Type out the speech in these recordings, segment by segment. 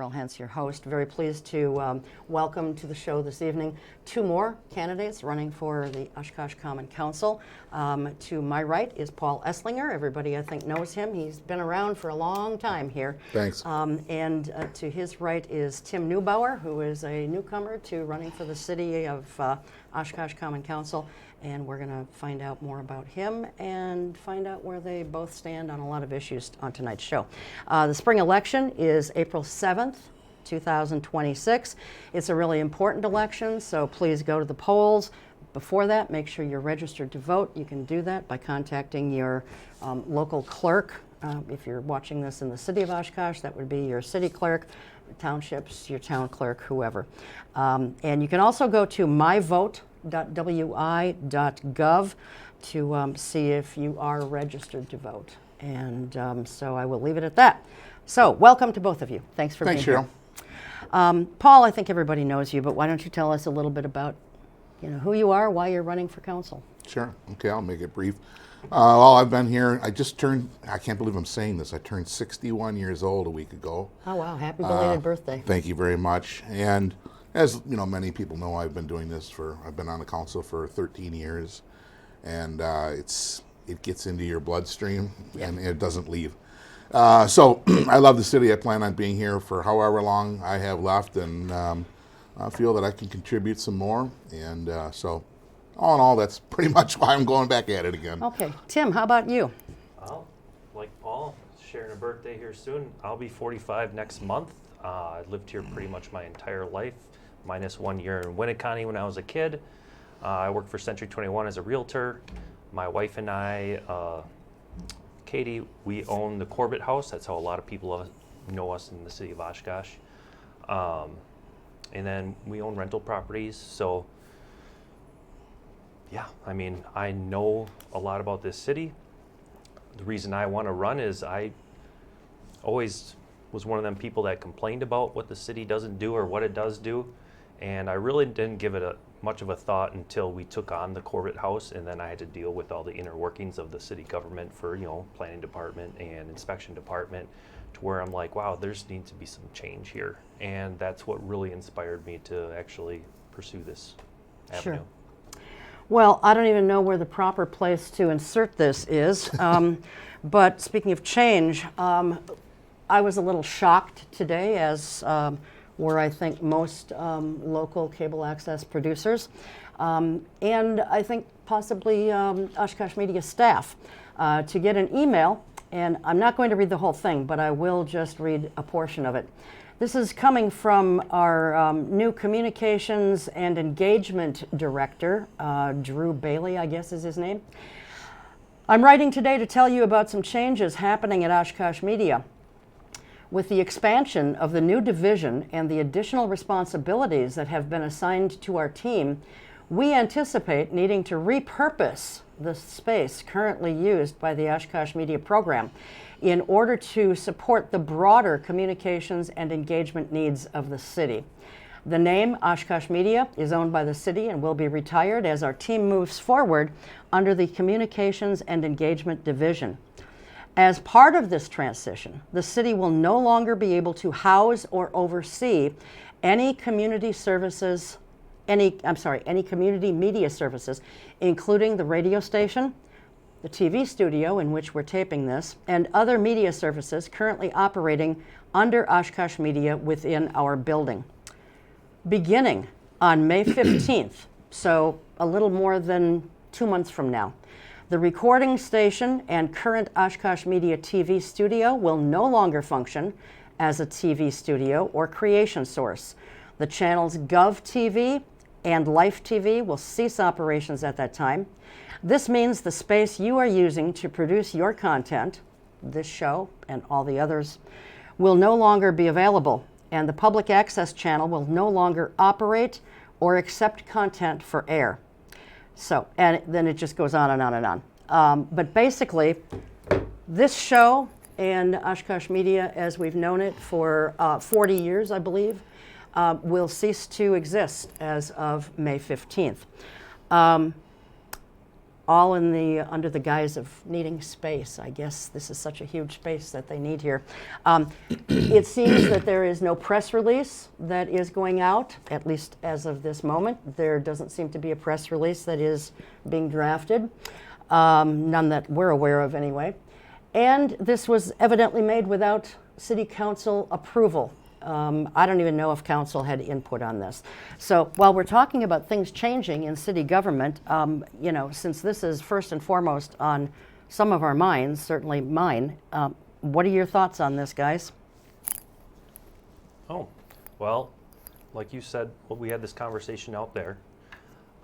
Cheryl Hentz, your host. Very pleased to welcome to the show this evening 2 more candidates running for the Oshkosh Common Council. To my right is Paul Esslinger. Everybody, I think, knows him. He's been around for a long time here. Thanks. And to his right is Tim Neubauer, who is a newcomer to running for the city of Oshkosh Common Council. And we're going to find out more about him and find out where they both stand on a lot of issues on tonight's show. The spring election is April 7th, 2026. It's a really important election, so please go to the polls. Before that, make sure you're registered to vote. You can do that by contacting your local clerk. If you're watching this in the city of Oshkosh, that would be your city clerk, townships, your town clerk, whoever. And you can also go to myvote.wi.gov to see if you are registered to vote. And so I will leave it at that. So welcome to both of you. Thanks for being here. Cheryl. Paul, I think everybody knows you, but why don't you tell us a little bit about who you are, why you're running for council? Sure. Okay, I'll make it brief. Well, I've been here. I just turned, I can't believe I'm saying this, I turned 61 years old a week ago. Oh, wow. Happy belated birthday. Thank you very much. And as many people know, I've been doing this I've been on the council for 13 years. And it gets into your bloodstream and it doesn't leave. So I love the city. I plan on being here for however long I have left, and I feel that I can contribute some more. And so all in all, that's pretty much why I'm going back at it again. Okay. Tim, how about you? Well, like Paul, sharing a birthday here soon. I'll be 45 next month. I lived here pretty much my entire life, minus 1 year in Winneconne when I was a kid. I worked for Century 21 as a realtor. My wife and I, Katie, we own the Corbett House. That's how a lot of people know us in the city of Oshkosh. And then we own rental properties. So, yeah, I mean, I know a lot about this city. The reason I want to run is I always was one of them people that complained about what the city doesn't do or what it does do. And I really didn't give it much of a thought until we took on the Corbett House, and then I had to deal with all the inner workings of the city government for, planning department and inspection department, to where I'm like, wow, there's needs to be some change here. And that's what really inspired me to actually pursue this avenue. Sure. Well, I don't even know where the proper place to insert this is. But speaking of change, I was a little shocked today, as were I think most local cable access producers, and I think possibly Oshkosh Media staff, to get an email, and I'm not going to read the whole thing, but I will just read a portion of it. This is coming from our new Communications and Engagement Director, Drew Bailey, I guess is his name. I'm writing today to tell you about some changes happening at Oshkosh Media. With the expansion of the new division and the additional responsibilities that have been assigned to our team, we anticipate needing to repurpose the space currently used by the Oshkosh Media program in order to support the broader communications and engagement needs of the city. The name Oshkosh Media is owned by the city and will be retired as our team moves forward under the Communications and Engagement Division. As part of this transition, the city will no longer be able to house or oversee any community services, any community media services, including the radio station, the TV studio in which we're taping this, and other media services currently operating under Oshkosh Media within our building. Beginning on May 15th, so a little more than 2 months from now, the recording station and current Oshkosh Media TV studio will no longer function as a TV studio or creation source. The channels GovTV and Life TV will cease operations at that time. This means the space you are using to produce your content, this show and all the others, will no longer be available, and the public access channel will no longer operate or accept content for air. So, and then it just goes on and on and on. But basically, this show and Oshkosh Media, as we've known it for 40 years, I believe, will cease to exist as of May 15th. all in the under the guise of needing space. I guess this is such a huge space that they need here. It seems that there is no press release that is going out, at least as of this moment. There doesn't seem to be a press release that is being drafted, none that we're aware of anyway. And this was evidently made without City Council approval. I don't even know if council had input on this. So while we're talking about things changing in city government, you know, since this is first and foremost on some of our minds, certainly mine, what are your thoughts on this, guys? Oh, well, like you said, well, we had this conversation out there.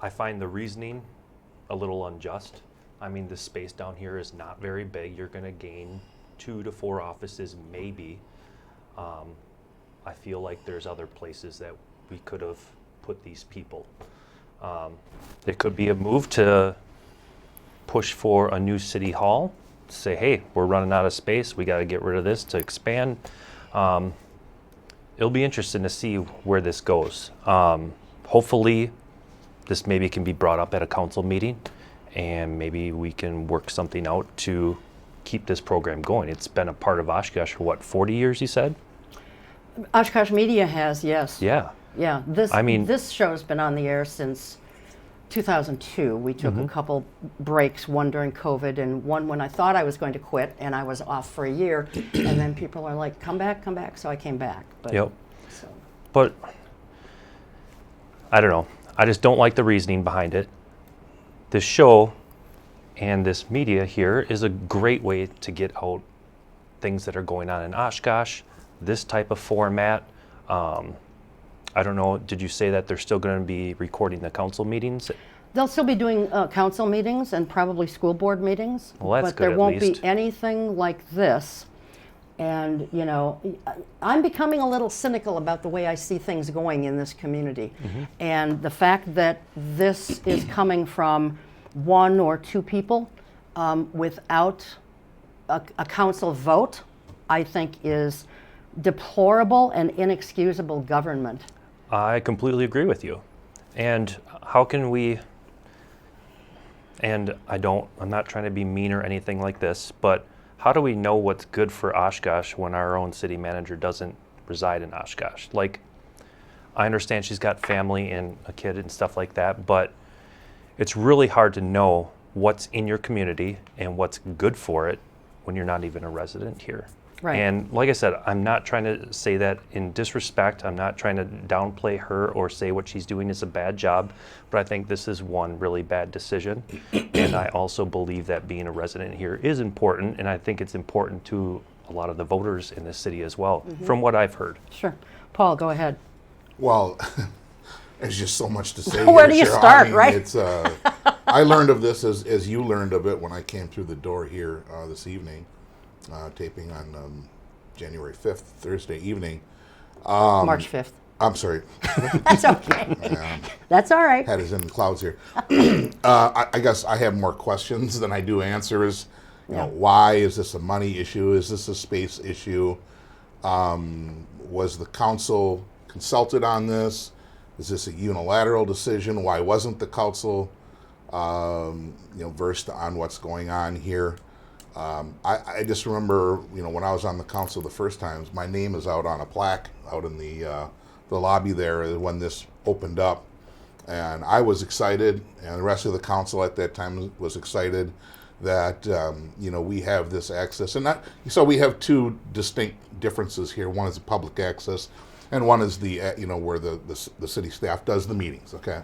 I find the reasoning a little unjust. I mean, the space down here is not very big. You're going to gain 2 to 4 offices, maybe. I feel like there's other places that we could have put these people. It could be a move to push for a new city hall, say, hey, we're running out of space, we got to get rid of this to expand. It'll be interesting to see where this goes. Hopefully, this maybe can be brought up at a council meeting, and maybe we can work something out to keep this program going. It's been a part of Oshkosh for what, 40 years, you said? Oshkosh Media has, yes. Yeah. Yeah, this, I mean, this show's been on the air since 2002. We took a couple breaks, one during COVID and one when I thought I was going to quit and I was off for a year. And then people are like, come back, so I came back. But, Yep. so. But I don't know. I just don't like the reasoning behind it. This show and this media here is a great way to get out things that are going on in Oshkosh, this type of format. I don't know, did you say that they're still going to be recording the council meetings? They'll still be doing council meetings and probably school board meetings. Well, that's but good, there at won't least. be anything like this. And, you know, I'm becoming a little cynical about the way I see things going in this community. And the fact that this is coming from 1 or 2 people without a council vote, I think is deplorable and inexcusable government. I completely agree with you. And how can we, and I'm not trying to be mean or anything like this, but how do we know what's good for Oshkosh when our own city manager doesn't reside in Oshkosh? Like, I understand she's got family and a kid and stuff like that, but it's really hard to know what's in your community and what's good for it when you're not even a resident here. Right. And like I said, I'm not trying to say that in disrespect. I'm not trying to downplay her or say what she's doing is a bad job, but I think this is one really bad decision. And I also believe that being a resident here is important, and I think it's important to a lot of the voters in this city as well, from what I've heard. Sure. Paul, go ahead. Well, there's just so much to say. Where do here, you Cheryl. start, I mean, right? It's, I learned of this as you learned of it when I came through the door here this evening, taping on January 5th, Thursday evening. March 5th. I'm sorry. That's okay. That's all right. Head is in the clouds here. I guess I have more questions than I do answers. You know, why is this a money issue? Is this a space issue? Was the council consulted on this? Is this a unilateral decision? Why wasn't the council, versed on what's going on here? I just remember, when I was on the council the first times, my name is out on a plaque out in the lobby there when this opened up, and I was excited, and the rest of the council at that time was excited that we have this access, and so we have 2 distinct differences here. One is the public access, and one is the where the city staff does the meetings. Okay,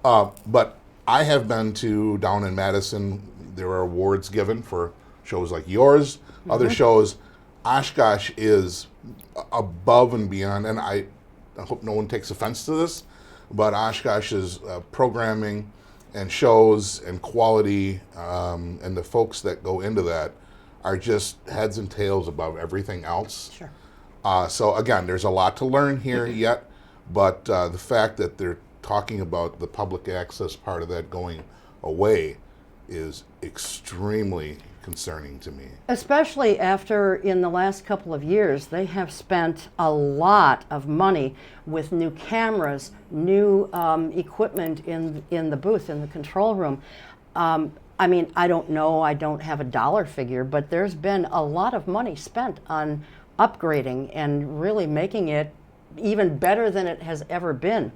but I have been to down in Madison. There are awards given for shows like yours, other shows. Oshkosh is above and beyond, and I hope no one takes offense to this, but Oshkosh's programming and shows and quality and the folks that go into that are just heads and tails above everything else. Sure. So again, there's a lot to learn here yet, but the fact that they're talking about the public access part of that going away is extremely concerning to me. Especially after, in the last couple of years, they have spent a lot of money with new cameras, new equipment in the booth, in the control room. I mean, I don't know, I don't have a dollar figure, but there's been a lot of money spent on upgrading and really making it even better than it has ever been.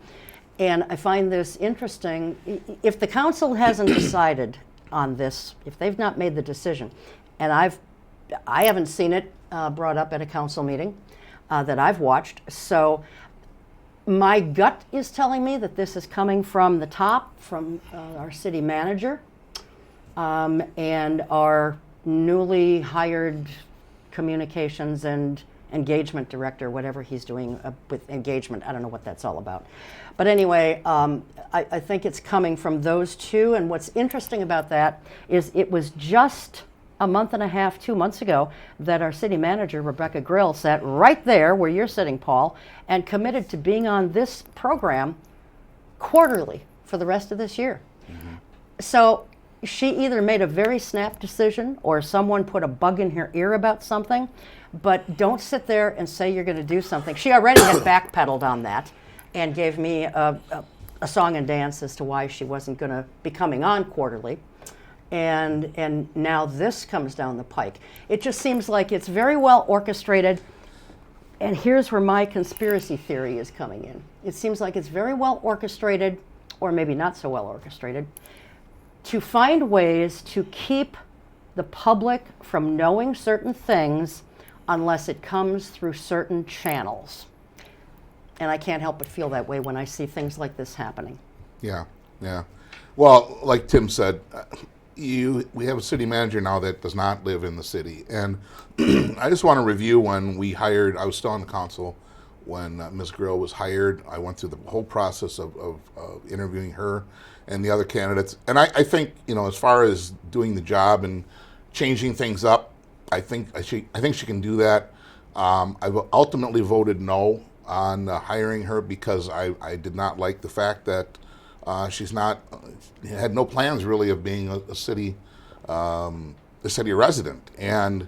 And I find this interesting. If the council hasn't decided on this, if they've not made the decision, and I haven't seen it brought up at a council meeting that I've watched, so my gut is telling me that this is coming from the top, from our city manager and our newly hired communications and engagement director, whatever he's doing with engagement. I don't know what that's all about. But anyway, I think it's coming from those two. And what's interesting about that is it was just a month and a half, 2 months ago, that our city manager, Rebecca Grill, sat right there where you're sitting, Paul, and committed to being on this program quarterly for the rest of this year. Mm-hmm. So she either made a very snap decision or someone put a bug in her ear about something, but don't sit there and say you're going to do something. She already had backpedaled on that and gave me a song and dance as to why she wasn't going to be coming on quarterly. And now this comes down the pike. It just seems like it's very well orchestrated. And here's where my conspiracy theory is coming in. It seems like it's very well orchestrated, or maybe not so well orchestrated, to find ways to keep the public from knowing certain things unless it comes through certain channels. And I can't help but feel that way when I see things like this happening. Yeah, yeah. Well, like Tim said, we have a city manager now that does not live in the city. And I just want to review when we hired, I was still on the council when Ms. Grill was hired. I went through the whole process of interviewing her and the other candidates. And I think, as far as doing the job and changing things up, I think she can do that. I've ultimately voted no on hiring her because I did not like the fact that she's had no plans really of being a city resident. And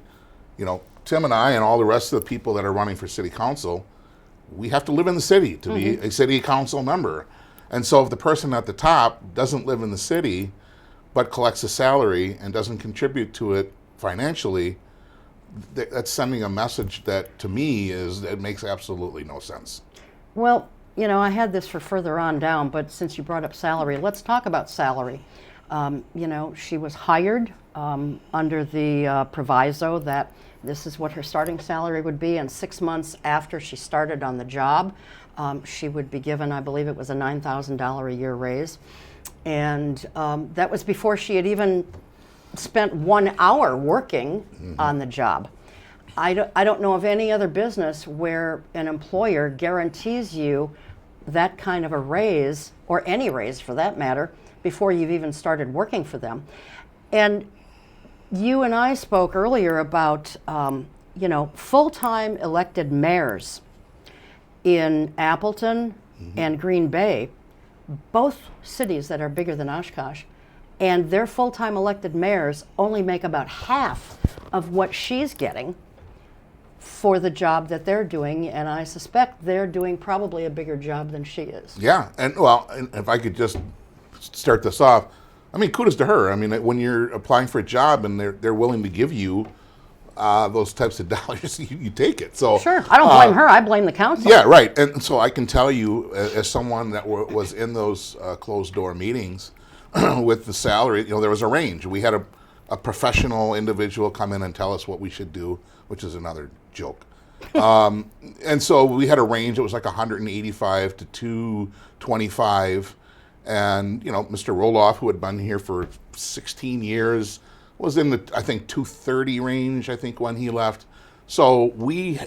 Tim and I and all the rest of the people that are running for city council, we have to live in the city to be a city council member. And so if the person at the top doesn't live in the city but collects a salary and doesn't contribute to it financially, that's sending a message that to me it makes absolutely no sense. Well, I had this for further on down, but since you brought up salary, let's talk about salary. She was hired under the proviso that this is what her starting salary would be, and 6 months after she started on the job, she would be given, I believe it was a $9,000 a year raise. And that was before she had even spent 1 hour working on the job. I don't know of any other business where an employer guarantees you that kind of a raise, or any raise for that matter, before you've even started working for them. And you and I spoke earlier about full-time elected mayors in Appleton and Green Bay, both cities that are bigger than Oshkosh, and their full-time elected mayors only make about half of what she's getting for the job that they're doing, and I suspect they're doing probably a bigger job than she is. Yeah, and if I could just start this off, kudos to her. When you're applying for a job and they're willing to give you those types of dollars, you take it. So sure, I don't blame her. I blame the council. Yeah, right. And so I can tell you, as someone that was in those closed door meetings with the salary, there was a range. We had a professional individual come in and tell us what we should do, which is another joke. And so we had a range. It was like 185 to 225. And, Mr. Roloff, who had been here for 16 years, was in the, I think, 230 range, I think, when he left. So we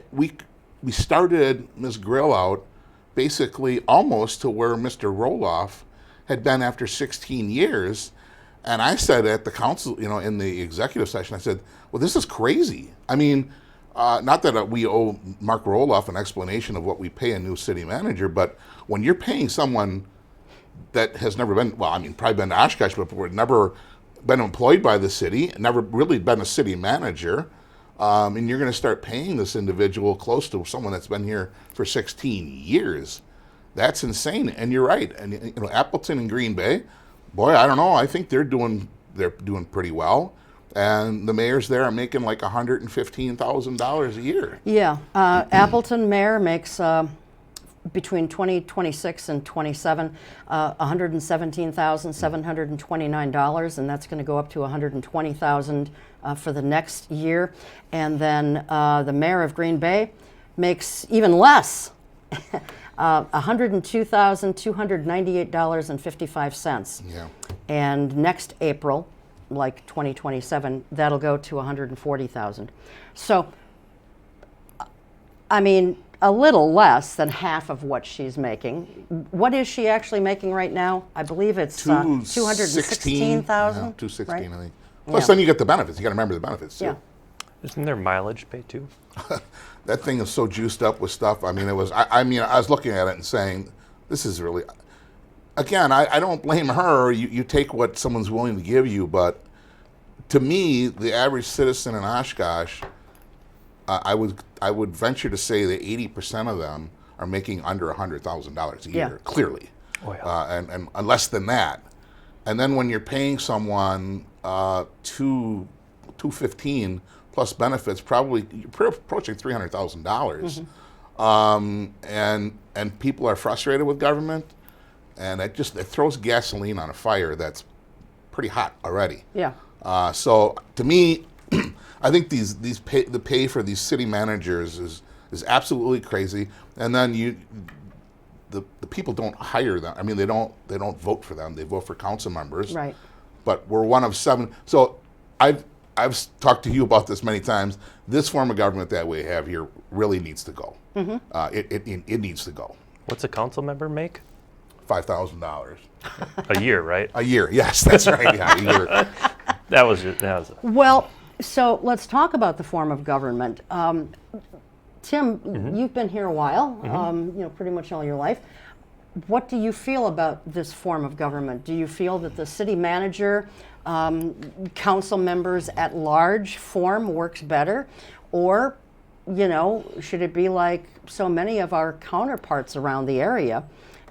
started Ms. Grill out basically almost to where Mr. Roloff had been after 16 years. And I said at the council, in the executive session, I said, well, this is crazy. Not that we owe Mark Roloff an explanation of what we pay a new city manager, but when you're paying someone that has never been, probably been to Oshkosh, but never been employed by the city, never really been a city manager, and you're going to start paying this individual close to someone that's been here for 16 years, that's insane. And you're right. And Appleton and Green Bay, boy, I don't know. I think they're doing pretty well, and the mayors there are making like $115,000 a year. Yeah, Appleton mayor makes between 2026 and 27, $117,729, and that's going to go up to $120,000 for the next year. And then the mayor of Green Bay makes even less, $102,298.55. Yeah. And next April, like 2027, that'll go to $140,000. So, I mean, a little less than half of what she's making. What is she actually making right now? I believe it's $216,000. Yeah, $216, right? I think. Plus, then you get the benefits. You got to remember the benefits too. Yeah. Isn't there mileage pay too? That thing is so juiced up with stuff. I mean, it was. I mean, I was looking at it and saying, "This is really." Again, I don't blame her. You take what someone's willing to give you, but to me, the average citizen in Oshkosh, I would venture to say that 80% of them are making under $100,000 a year, clearly, Oh, yeah. and less than that. And then when you're paying someone $215 plus benefits, probably you're approaching $300,000, and people are frustrated with government, and it throws gasoline on a fire that's pretty hot already. Yeah. So to me, I think the pay for these city managers is absolutely crazy. And then the people don't hire them. I mean, they don't vote for them. They vote for council members. Right. But we're one of 7. So I've talked to you about this many times. This form of government that we have here really needs to go. It needs to go. What's a council member make? $5,000 A year, right? a year. Yes, that's right. Yeah, a year. That was it. Well, so let's talk about the form of government. Tim, you've been here a while, pretty much all your life. What do you feel about this form of government? Do you feel that the city manager, council members at large form works better? Or, should it be like so many of our counterparts around the area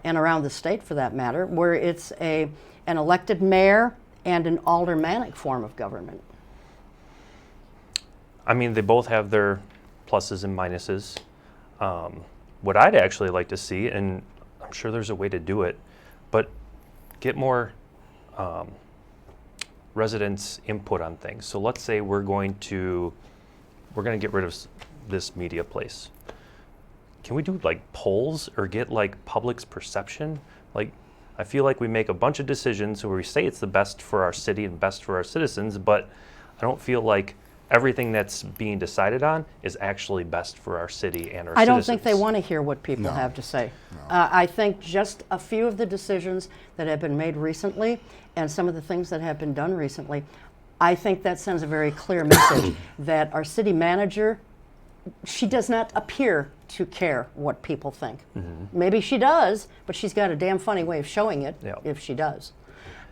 and around the state for that matter, where it's an elected mayor and an aldermanic form of government? I mean, they both have their pluses and minuses. What I'd actually like to see, and I'm sure there's a way to do it, but get more residents' input on things. So let's say we're going to get rid of this media place. Can we do like polls or get like public's perception? Like, I feel like we make a bunch of decisions where we say it's the best for our city and best for our citizens, but I don't feel like everything that's being decided on is actually best for our city and our citizens. I don't think they want to hear what people have to say. No. I think just a few of the decisions that have been made recently and some of the things that have been done recently, I think that sends a very clear message that our city manager, she does not appear to care what people think. Maybe she does, but she's got a damn funny way of showing it if she does.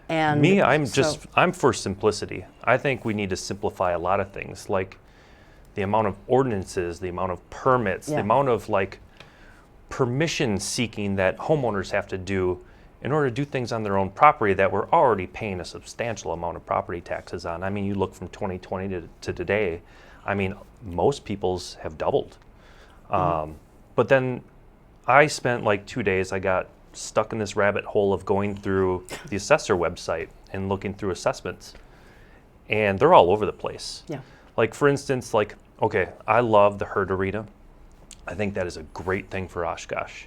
And me, I'm for simplicity. I think we need to simplify a lot of things, like the amount of ordinances, the amount of permits, the amount of like permission seeking that homeowners have to do in order to do things on their own property that we're already paying a substantial amount of property taxes on. I mean, you look from 2020 to today, I mean, most people's have doubled. But then I spent like 2 days, I got stuck in this rabbit hole of going through the assessor website and looking through assessments. And they're all over the place. Yeah. Like, for instance, like, okay, I love the Herd Arena. I think that is a great thing for Oshkosh.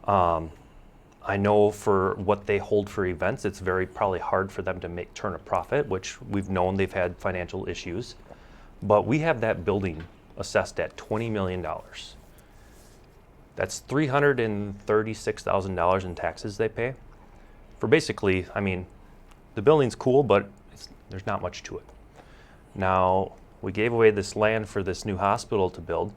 I know for what they hold for events, it's probably hard for them to turn a profit, which we've known they've had financial issues. But we have that building assessed at $20 million. That's $336,000 in taxes they pay for basically, I mean, the building's cool, but there's not much to it. Now, we gave away this land for this new hospital to build,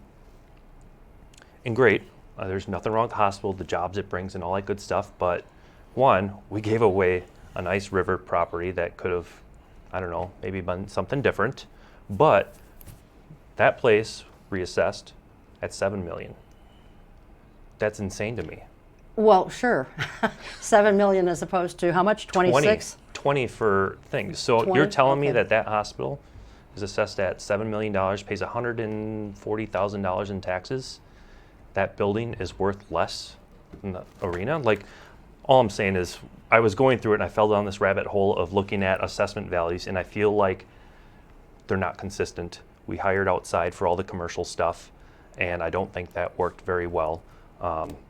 and great, there's nothing wrong with the hospital, the jobs it brings and all that good stuff, but one, we gave away a nice river property that could have, I don't know, maybe been something different, but that place reassessed at $7 million. That's insane to me. Well, sure. 7 million as opposed to how much? 26? 20 for things. So 20? you're telling me Okay. that hospital is assessed at $7 million, pays $140,000 in taxes. That building is worth less than the arena? Like, all I'm saying is, I was going through it and I fell down this rabbit hole of looking at assessment values, and I feel like they're not consistent. We hired outside for all the commercial stuff, and I don't think that worked very well.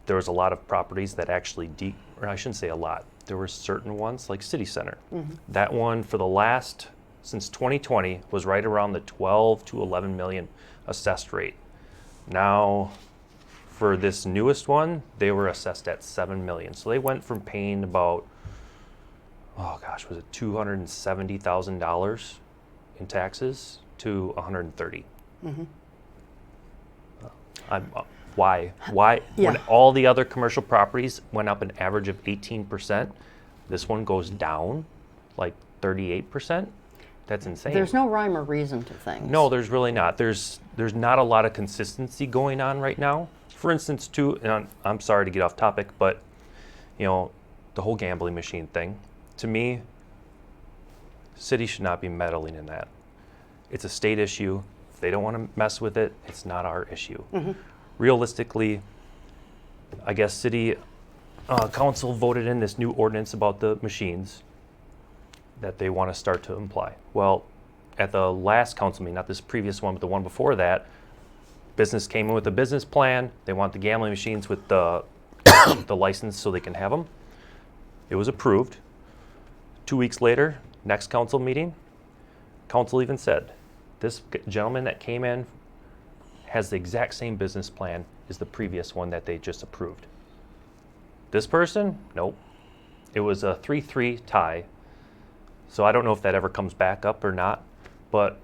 There was a lot of properties that actually, or I shouldn't say a lot, there were certain ones like City Center. That one for the last, since 2020, was right around the 12 to 11 million assessed rate. Now, for this newest one, they were assessed at 7 million. So they went from paying about, oh gosh, was it $270,000 in taxes to 130. Why? Yeah. When all the other commercial properties went up an average of 18%, this one goes down like 38%? That's insane. There's no rhyme or reason to things. No, there's really not. There's not a lot of consistency going on right now. For instance, too, and I'm sorry to get off topic, but you know, the whole gambling machine thing, to me, city should not be meddling in that. It's a state issue. If they don't want to mess with it, it's not our issue. Realistically, I guess city council voted in this new ordinance about the machines that they want to start to imply. Well, at the last council meeting, not this previous one, but the one before that, business came in with a business plan. They want the gambling machines with the the license so they can have them. It was approved. 2 weeks later, next council meeting, council even said, this gentleman that came in has the exact same business plan as the previous one that they just approved. This person, nope. It was a 3-3 tie. So I don't know if that ever comes back up or not, but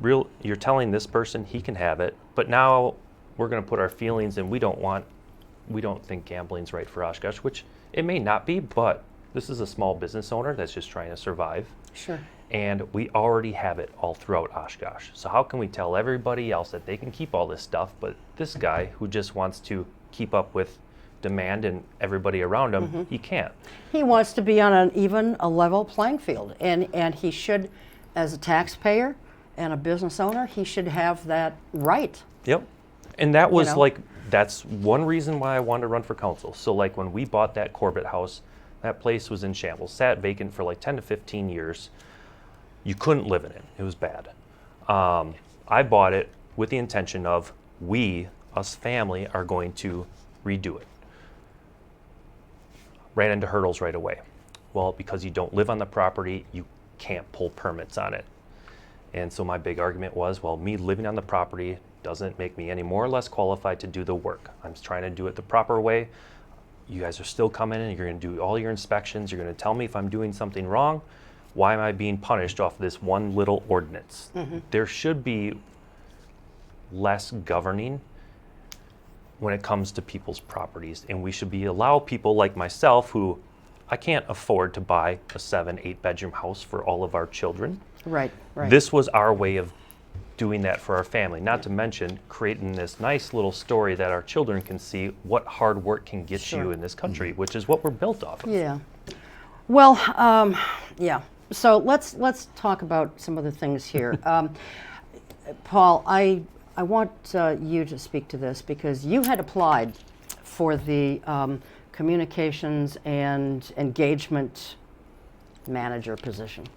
you're telling this person he can have it, but now we're going to put our feelings and we don't think gambling's right for Oshkosh, which it may not be, but this is a small business owner that's just trying to survive. Sure. And we already have it all throughout Oshkosh. So how can we tell everybody else that they can keep all this stuff, but this guy who just wants to keep up with demand and everybody around him, he can't. He wants to be on a level playing field, and he should, as a taxpayer and a business owner, he should have that right. Yep. And that was know? like, that's one reason why I wanted to run for council. So like when we bought that Corbett house, that place was in shambles, sat vacant for like 10 to 15 years. You couldn't live in it. It was bad. I bought it with the intention of us family, are going to redo it. Ran into hurdles right away. Well, because you don't live on the property, you can't pull permits on it. And so my big argument was, well, me living on the property doesn't make me any more or less qualified to do the work. I'm just trying to do it the proper way. You guys are still coming in and you're going to do all your inspections. You're going to tell me if I'm doing something wrong. Why am I being punished off of this one little ordinance? There should be less governing when it comes to people's properties, and we should allow people like myself who I can't afford to buy a 7-8 bedroom house for all of our children. Right, right. This was our way of doing that for our family, not to mention creating this nice little story that our children can see what hard work can get Sure. you in this country, which is what we're built off of. Yeah. Well, yeah. So let's talk about some other things here. Paul, I want you to speak to this because you had applied for the communications and engagement manager position.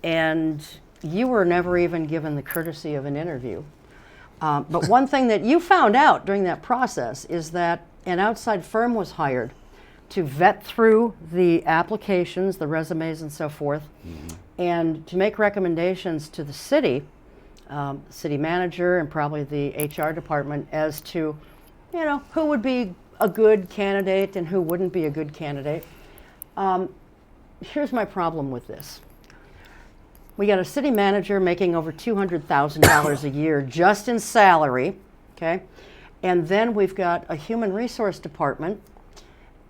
And you were never even given the courtesy of an interview. But one thing that you found out during that process is that an outside firm was hired to vet through the applications, the resumes and so forth, and to make recommendations to the city manager and probably the HR department as to, who would be a good candidate and who wouldn't be a good candidate. Here's my problem with this. We got a city manager making over $200,000 a year just in salary, okay? And then we've got a human resource department,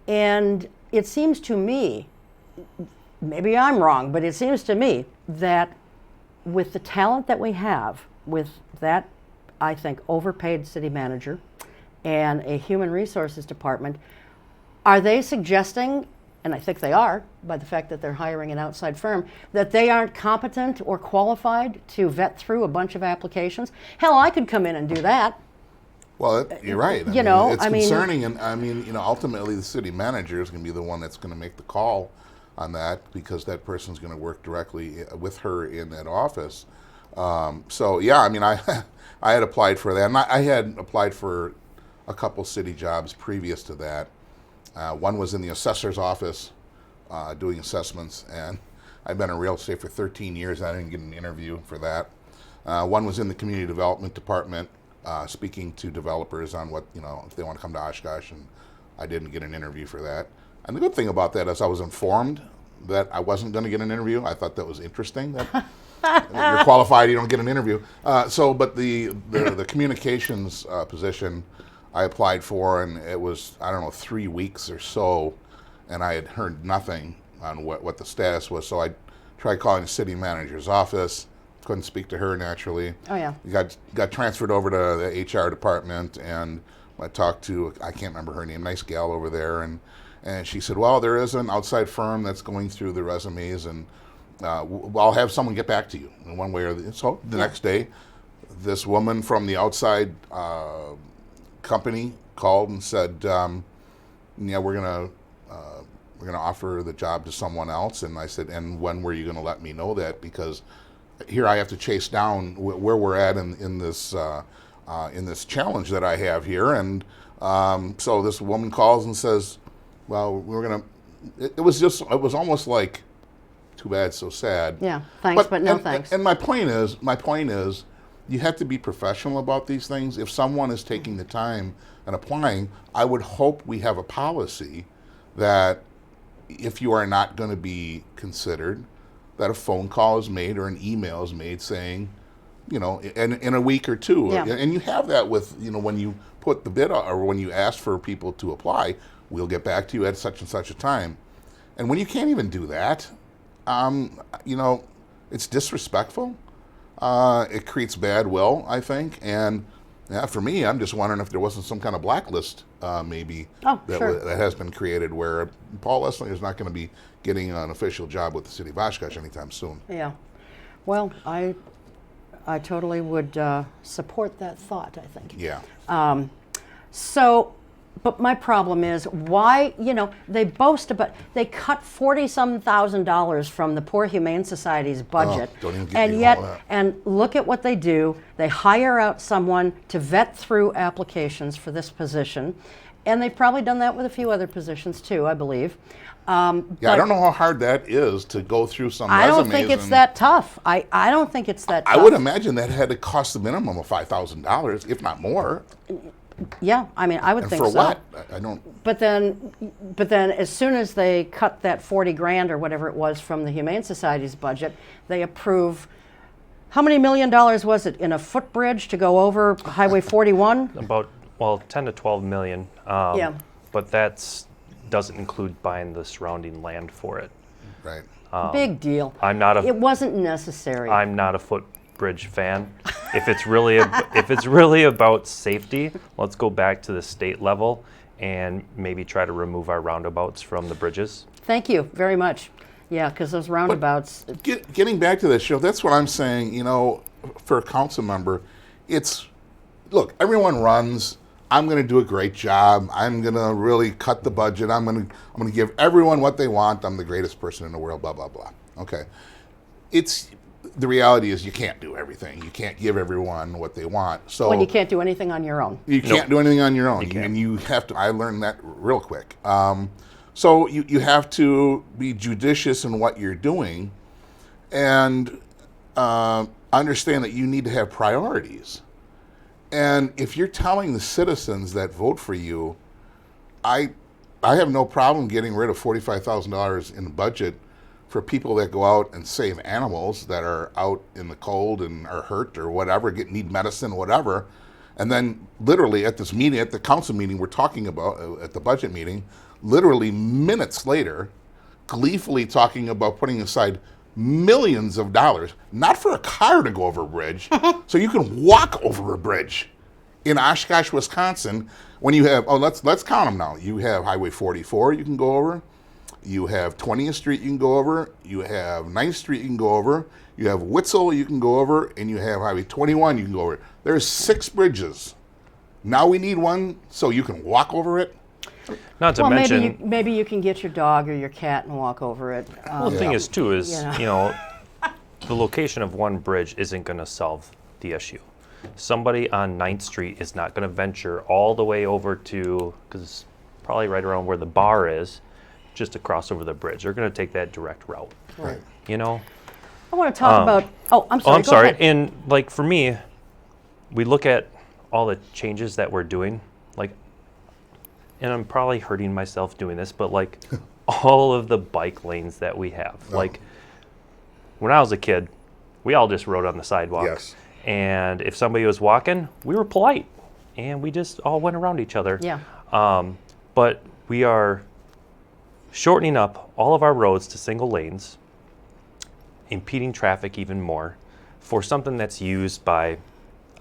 and it seems to me, maybe I'm wrong, but it seems to me that with the talent that we have, with that, I think, overpaid city manager and a human resources department, are they suggesting, and I think they are, by the fact that they're hiring an outside firm, that they aren't competent or qualified to vet through a bunch of applications? Hell, I could come in and do that. Well, you're right. You know, it's I mean- concerning, and I mean, ultimately the city manager is going to be the one that's going to make the call on that, because that person's going to work directly with her in that office. So yeah, I mean, I I had applied for that, and I had applied for a couple city jobs previous to that. One was in the assessor's office, doing assessments, and I've been in real estate for 13 years. I didn't get an interview for that. One was in the community development department, speaking to developers on what, if they want to come to Oshkosh, and I didn't get an interview for that. And the good thing about that is I was informed that I wasn't going to get an interview. I thought that was interesting, that you're qualified, you don't get an interview. But the communications position I applied for, and it was, 3 weeks or so, and I had heard nothing on what the status was. So I tried calling the city manager's office. Couldn't speak to her naturally. Oh yeah. Got transferred over to the HR department, and I talked to, I can't remember her name, nice gal over there, and she said, well, there is an outside firm that's going through the resumes, and I'll have someone get back to you in one way or the. So the next day, this woman from the outside company called and said, yeah, we're gonna offer the job to someone else. And I said, and when were you going to let me know that? Because here I have to chase down where we're at in this challenge that I have here. And so this woman calls and says, well, it was almost like, too bad, so sad. Yeah, thanks, but no thanks. And my point is, you have to be professional about these things. If someone is taking the time and applying, I would hope we have a policy that if you are not going to be considered, that a phone call is made or an email is made saying, in a week or two. Yeah. And you have that with, when you put the bid out, or when you ask for people to apply, we'll get back to you at such and such a time. And when you can't even do that, it's disrespectful. It creates bad will, I think. And for me, I'm just wondering if there wasn't some kind of blacklist, maybe, that has been created where Paul Esslinger is not going to be getting an official job with the city of Oshkosh anytime soon. Yeah. Well, I totally would support that thought, I think. Yeah. But my problem is why, they boast about, they cut $40,000 from the Poor Humane Society's budget. Don't even get and me yet, all that. and look at what they do. They hire out someone to vet through applications for this position. And they've probably done that with a few other positions too, I believe. I don't know how hard that is to go through some resumes. I don't think it's that tough. I don't think it's that tough. I would imagine that had to cost the minimum of $5,000, if not more. Yeah, I mean, I would And think for so. what? I don't. But then, as soon as they cut that 40 grand or whatever it was from the Humane Society's budget, they approve. How many $1 million was it in a footbridge to go over Highway 41? About 10 to 12 million. Yeah. But doesn't include buying the surrounding land for it. Right. Big deal. It wasn't necessary. I'm not a footbridge fan. If it's really about safety, let's go back to the state level and maybe try to remove our roundabouts from the bridges. Thank you very much. Yeah, because those roundabouts. Getting back to that show, that's what I'm saying. For a council member, look, everyone runs. I'm going to do a great job. I'm going to really cut the budget. I'm going to give everyone what they want. I'm the greatest person in the world. Blah blah blah. Okay, the reality is you can't do everything. You can't give everyone what they want. So When you can't do anything on your own. You can't do anything on your own. can't. And you have to, I learned that real quick. So you have to be judicious in what you're doing and understand that you need to have priorities. And if you're telling the citizens that vote for you, I have no problem getting rid of $45,000 in the budget for people that go out and save animals that are out in the cold and are hurt or whatever, need medicine, whatever. And then literally at this meeting, at the council meeting we're talking about, at the budget meeting, literally minutes later, gleefully talking about putting aside millions of dollars, not for a car to go over a bridge, so you can walk over a bridge. In Oshkosh, Wisconsin, when you have, let's count them now. You have Highway 44 you can go over. You have 20th Street you can go over. You have 9th Street you can go over. You have Witzel you can go over. And you have Highway 21 you can go over. There's 6 bridges. Now we need one so you can walk over it. Not to Well, mention, maybe you can get your dog or your cat and walk over it. well, the thing is too is, Yeah. you know, the location of one bridge isn't going to solve the issue. Somebody on 9th Street is not going to venture all the way over to, because it's probably right around where the bar is, just to cross over the bridge. They're going to take that direct route. Right. You know? I want to talk about. Oh, I'm sorry. Oh, I'm go sorry. ahead. And like for me, we look at all the changes that we're doing, like, and I'm probably hurting myself doing this, but like all of the bike lanes that we have. Like when I was a kid, we all just rode on the sidewalk. Yes. And if somebody was walking, we were polite and we just all went around each other. Yeah. But we are shortening up all of our roads to single lanes, impeding traffic even more for something that's used by,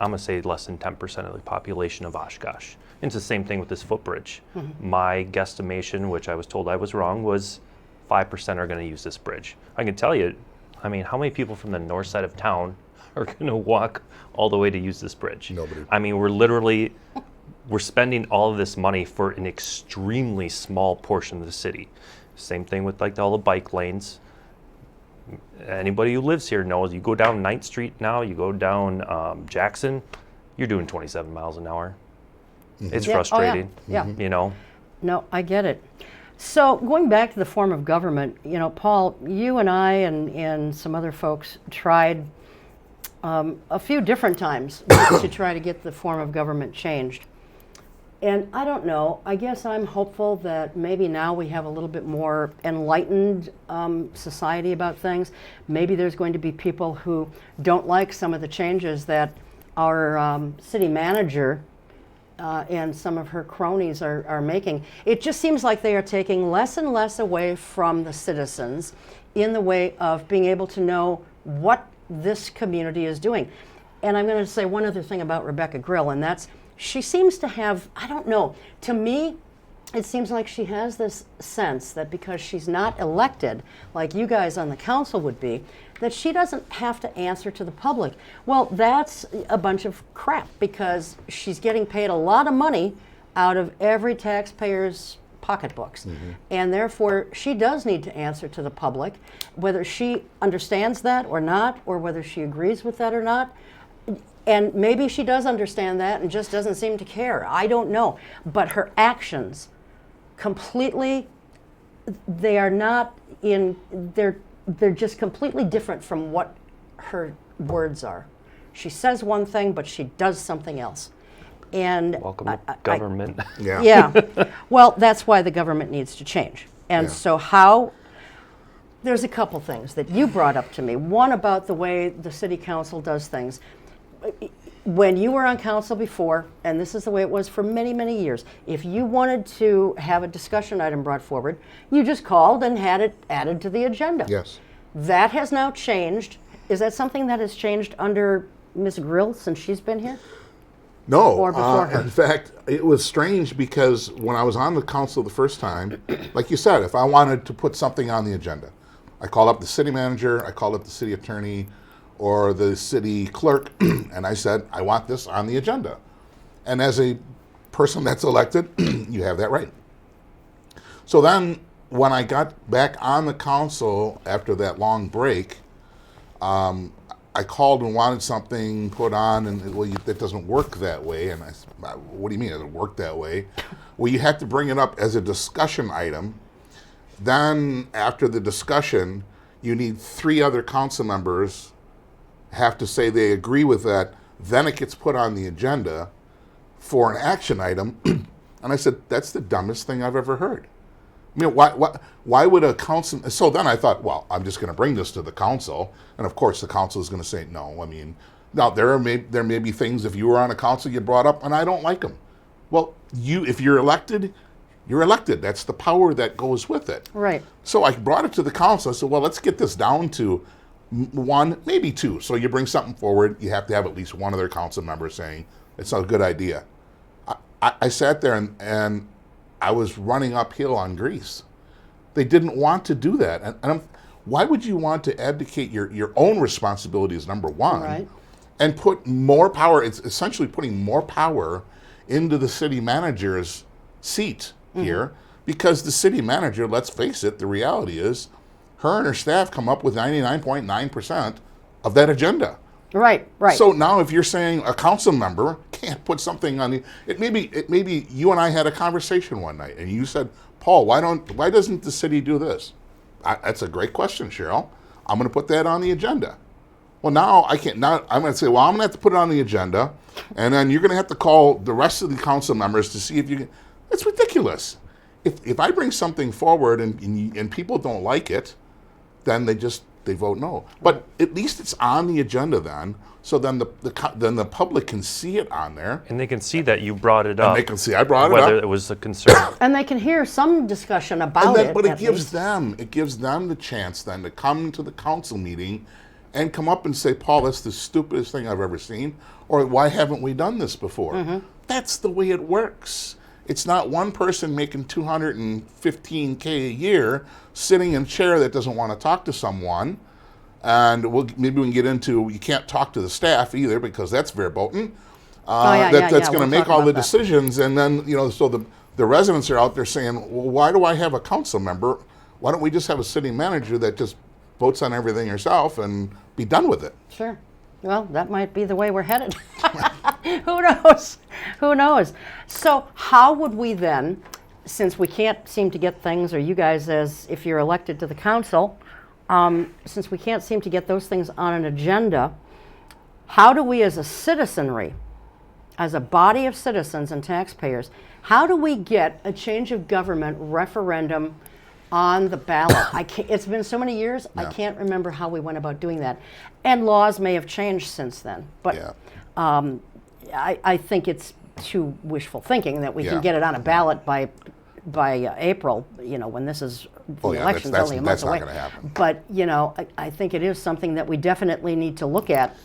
I'm going to say, less than 10% of the population of Oshkosh. And it's the same thing with this footbridge. My guesstimation, which I was told I was wrong, was 5% are going to use this bridge. I can tell you, I mean, how many people from the north side of town are going to walk all the way to use this bridge? Nobody. I mean, we're spending all of this money for an extremely small portion of the city. Same thing with like all the bike lanes. Anybody who lives here knows you go down 9th Street now, you go down Jackson, you're doing 27 miles an hour. It's Yeah. Oh, yeah. frustrating, Yeah. you know. No, I get it. So going back to the form of government, you know, Paul, you and I and some other folks tried a few different times to try to get the form of government changed. And I don't know, I guess I'm hopeful that maybe now we have a little bit more enlightened society about things. Maybe there's going to be people who don't like some of the changes that our city manager and some of her cronies are making. It just seems like they are taking less and less away from the citizens in the way of being able to know what this community is doing. And I'm going to say one other thing about Rebecca Grill, and that's she seems to have, I don't know, to me, it seems like she has this sense that because she's not elected, like you guys on the council would be, that she doesn't have to answer to the public. Well, that's a bunch of crap because she's getting paid a lot of money out of every taxpayer's pocketbooks. And therefore, she does need to answer to the public, whether she understands that or not, or whether she agrees with that or not. And maybe she does understand that and just doesn't seem to care. I don't know. But her actions completely, they are not in, they're just completely different from what her words are. She says one thing, but she does something else. And Welcome to government. Yeah. yeah. Well, that's why the government needs to change. And Yeah. so how, there's a couple things that you brought up to me. One about the way the city council does things. When you were on council before, and this is the way it was for many, many years, if you wanted to have a discussion item brought forward, you just called and had it added to the agenda. Yes. That has now changed. Is that something that has changed under Ms. Grill since she's been here? No. Or before her? In fact, it was strange because when I was on the council the first time, like you said, if I wanted to put something on the agenda, I called up the city manager, I called up the city attorney, or the city clerk, and I said, I want this on the agenda. And as a person that's elected, you have that right. So then, when I got back on the council after that long break, I called and wanted something put on, and well, that doesn't work that way. And I said, what do you mean it doesn't work that way? Well, you have to bring it up as a discussion item. Then, after the discussion, you need 3 other council members have to say they agree with that. Then it gets put on the agenda for an action item. And I said, that's the dumbest thing I've ever heard. I mean, why would a council? So then I thought, well, I'm just going to bring this to the council, and of course the council is going to say no. I mean, now there may be things if you were on a council you brought up, and I don't like them. Well, if you're elected, you're elected. That's the power that goes with it. Right. So I brought it to the council. I said, well, let's get this down to one, maybe two. So you bring something forward, you have to have at least one other council member saying it's a good idea. I sat there and I was running uphill on grease. They didn't want to do that. And why would you want to abdicate your own responsibilities, number one, Right. and put more power, it's essentially putting more power into the city manager's seat here, because the city manager, let's face it, the reality is her and her staff come up with 99.9% of that agenda. Right, right. So now if you're saying a council member can't put something on it may be you and I had a conversation one night and you said, Paul, why doesn't the city do this? That's a great question, Cheryl. I'm going to put that on the agenda. Well, now I can't. Now I'm going to say, well, I'm going to have to put it on the agenda, and then you're going to have to call the rest of the council members to see if you can. It's ridiculous. If I bring something forward and people don't like it, then they vote no. But at least it's on the agenda then, so then the public can see it on there. And they can see that you brought it up. And they can see I brought it whether up. it was a concern. And they can hear some discussion about it. But it at gives least. them the chance then to come to the council meeting and come up and say, Paul, that's the stupidest thing I've ever seen, or why haven't we done this before? That's the way it works. It's not one person making $215K a year sitting in a chair that doesn't want to talk to someone. And maybe we can get into, you can't talk to the staff either because that's verboten. That's going to make all the decisions. And then, so the residents are out there saying, well, why do I have a council member? Why don't we just have a city manager that just votes on everything herself and be done with it? Sure. Well, that might be the way we're headed. Who knows? Who knows? So how would we then, since we can't seem to get things, or you guys as if you're elected to the council, since we can't seem to get those things on an agenda, how do we as a citizenry, as a body of citizens and taxpayers, how do we get a change of government referendum on the ballot? It's been so many years, I can't remember how we went about doing that. And laws may have changed since then. But I think it's too wishful thinking that we can get it on a ballot by April, when this is, the election's only a month away. That's not going to happen. But, I think it is something that we definitely need to look at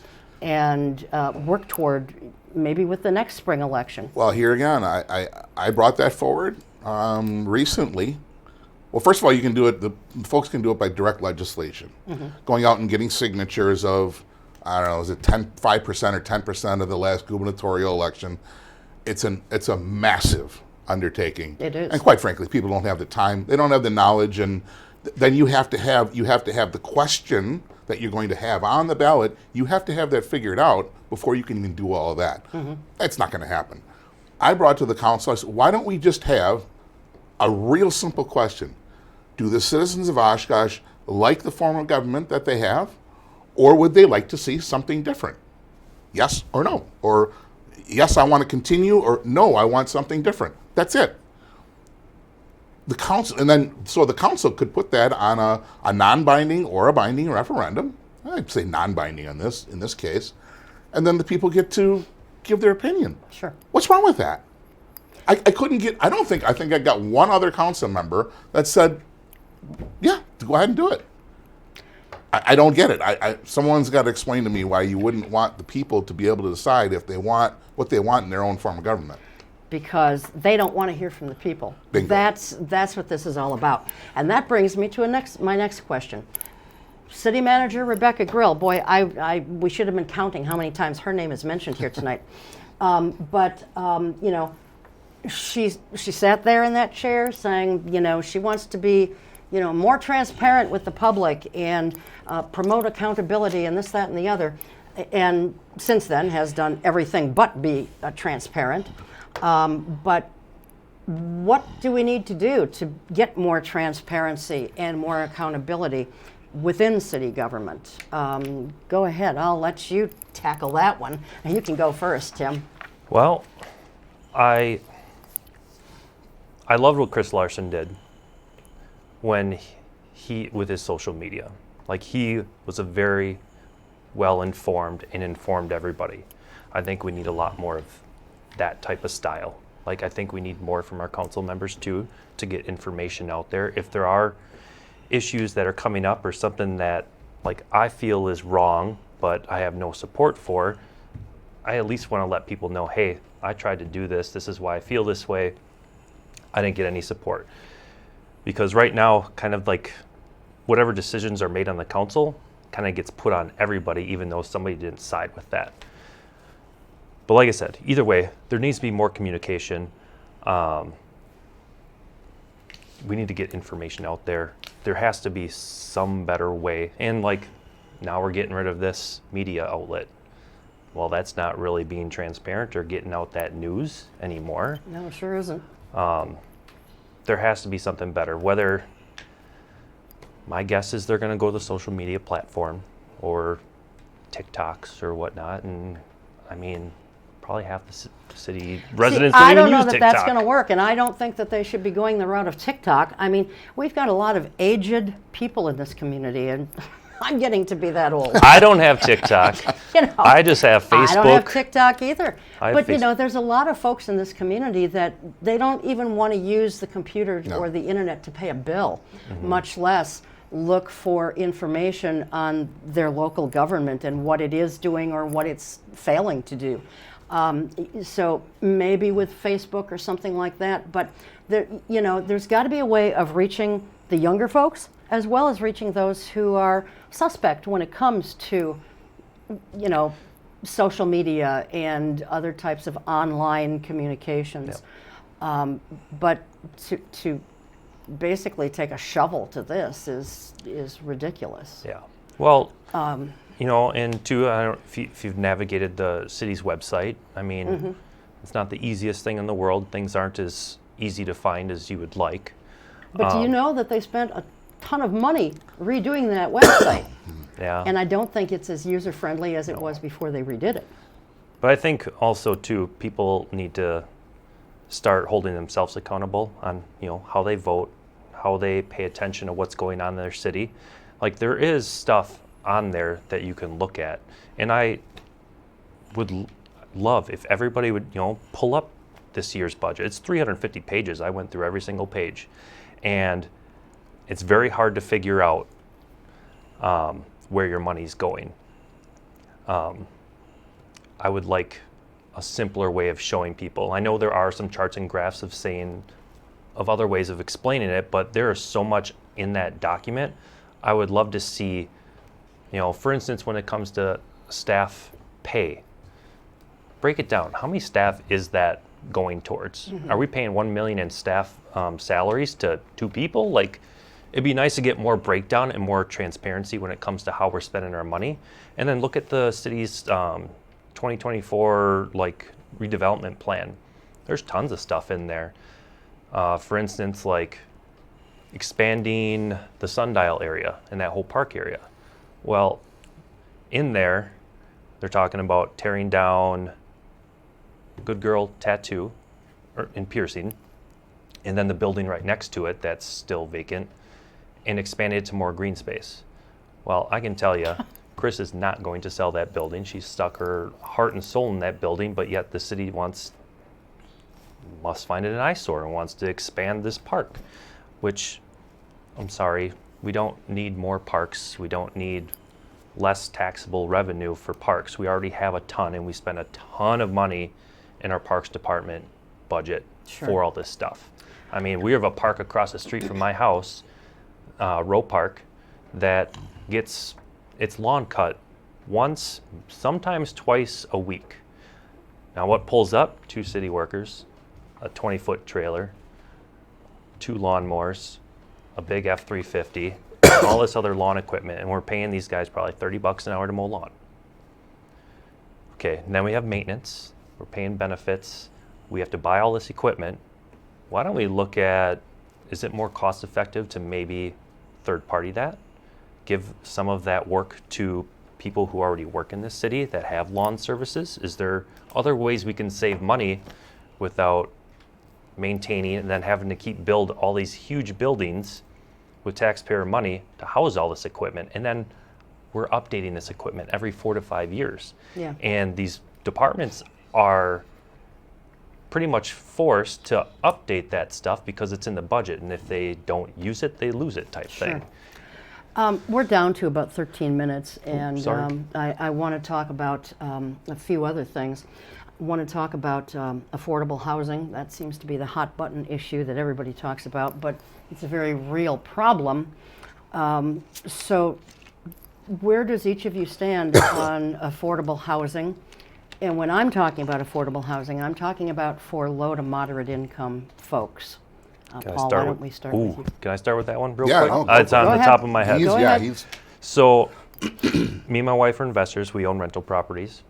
and work toward, maybe with the next spring election. Well, here again, I brought that forward recently. Well, first of all, you can do it. The folks can do it by direct legislation, going out and getting signatures of, I don't know, is it 5% or 10% of the last gubernatorial election? It's a massive undertaking. It is. And quite frankly, people don't have the time. They don't have the knowledge, and then you have to have the question that you're going to have on the ballot. You have to have that figured out before you can even do all of that. That's not going to happen. I brought to the council, I said, why don't we just have a real simple question? Do the citizens of Oshkosh like the form of government that they have, or would they like to see something different? Yes or no? Or yes, I want to continue, or no, I want something different. That's it. The council, and then so the council could put that on a non-binding or a binding referendum. I'd say non-binding in this case, and then the people get to give their opinion. Sure. What's wrong with that? I think I got one other council member that said, yeah, go ahead and do it. I don't get it. Someone's got to explain to me why you wouldn't want the people to be able to decide if they want what they want in their own form of government. Because they don't want to hear from the people. Bingo. That's what this is all about. And that brings me to my next question. City Manager Rebecca Grill, boy, we should have been counting how many times her name is mentioned here tonight. She sat there in that chair saying, she wants to be, more transparent with the public and promote accountability and this, that, and the other. And since then has done everything but be transparent. But what do we need to do to get more transparency and more accountability within city government? Go ahead, I'll let you tackle that one. And you can go first, Tim. Well, I loved what Chris Larson did when he with his social media. Like, he was a very well-informed and informed everybody. I think we need a lot more of that type of style. Like, I think we need more from our council members too, to get information out there. If there are issues that are coming up or something that like I feel is wrong, but I have no support for, I at least want to let people know, hey, I tried to do this. This is why I feel this way. I didn't get any support. Because right now, kind of like whatever decisions are made on the council kind of gets put on everybody, even though somebody didn't side with that. But like I said, either way, there needs to be more communication. We need to get information out there. There has to be some better way. And like now we're getting rid of this media outlet. Well, that's not really being transparent or getting out that news anymore. No, it sure isn't. There has to be something better. Whether, my guess is they're going to go to the social media platform or TikToks or whatnot. And I mean, probably half the city residents I don't don't even know use that TikTok. that's going to work, and I don't think that they should be going the route of TikTok. I mean, we've got a lot of aged people in this community, and I'm getting to be that old. I don't have TikTok. You know, I just have Facebook. I don't have TikTok either. I have But you Facebook. know, there's a lot of folks in this community that they don't even want to use the computer No. or the internet to pay a bill, Mm-hmm. much less look for information on their local government and what it is doing or what it's failing to do. So maybe with Facebook or something like that, but there, you know, there's got to be a way of reaching the younger folks as well as reaching those who are suspect when it comes to, you know, social media and other types of online communications. But to basically take a shovel to this is ridiculous. Yeah. Well, you know, and two, I don't, if you've navigated the city's website, I mean, it's not the easiest thing in the world. Things aren't as easy to find as you would like. But do you know that they spent a ton of money redoing that website? Yeah. And I don't think it's as user-friendly as it was before they redid it. But I think also too, people need to start holding themselves accountable on, you know, how they vote, how they pay attention to what's going on in their city. Like there is stuff on there that you can look at, and I would love if everybody would, you know, pull up this year's budget. It's 350 pages. I went through every single page, and it's very hard to figure out where your money's going. I would like a simpler way of showing people. I know there are some charts and graphs of other ways of explaining it, but there is so much in that document. I would love to see, you know, for instance, when it comes to staff pay, break it down. How many staff is that going towards? Are we paying $1 million in staff salaries to 2 people? Like, it'd be nice to get more breakdown and more transparency when it comes to how we're spending our money. And then look at the city's 2024 like redevelopment plan. There's tons of stuff in there. For instance, like expanding the sundial area and that whole park area. Well, in there, they're talking about tearing down Good Girl Tattoo and piercing, and then the building right next to it that's still vacant, and expand it to more green space. Well, I can tell you, Chris is not going to sell that building. She's stuck her heart and soul in that building, but yet the city must find it an eyesore and wants to expand this park, which, I'm sorry, we don't need more parks. We don't need less taxable revenue for parks. We already have a ton, and we spend a ton of money in our parks department budget for all this stuff. I mean, we have a park across the street from my house, Row Park, that gets its lawn cut once, sometimes twice a week. Now what pulls up? 2 city workers, a 20-foot trailer, 2 lawnmowers, a big F-350, and all this other lawn equipment, and we're paying these guys probably $30 an hour to mow lawn. Okay, and then we have maintenance, we're paying benefits, we have to buy all this equipment. Why don't we look at, is it more cost effective to maybe third party that? Give some of that work to people who already work in this city that have lawn services? Is there other ways we can save money without maintaining and then having to keep build all these huge buildings with taxpayer money to house all this equipment? And then we're updating this equipment every 4 to 5 years. Yeah. And these departments are pretty much forced to update that stuff because it's in the budget, and if they don't use it, they lose it type thing. We're down to about 13 minutes, and sorry. I want to talk about a few other things. I want to talk about affordable housing. That seems to be the hot button issue that everybody talks about, but it's a very real problem. So where does each of you stand on affordable housing? And when I'm talking about affordable housing, I'm talking about for low to moderate income folks. Can I Paul, start why with- don't we start Ooh, with you? Can I start with that one real Yeah, quick? no, go It's for it. on Go the ahead. top of my head. Go Yeah, ahead. he's So, me and my wife are investors. We own rental properties.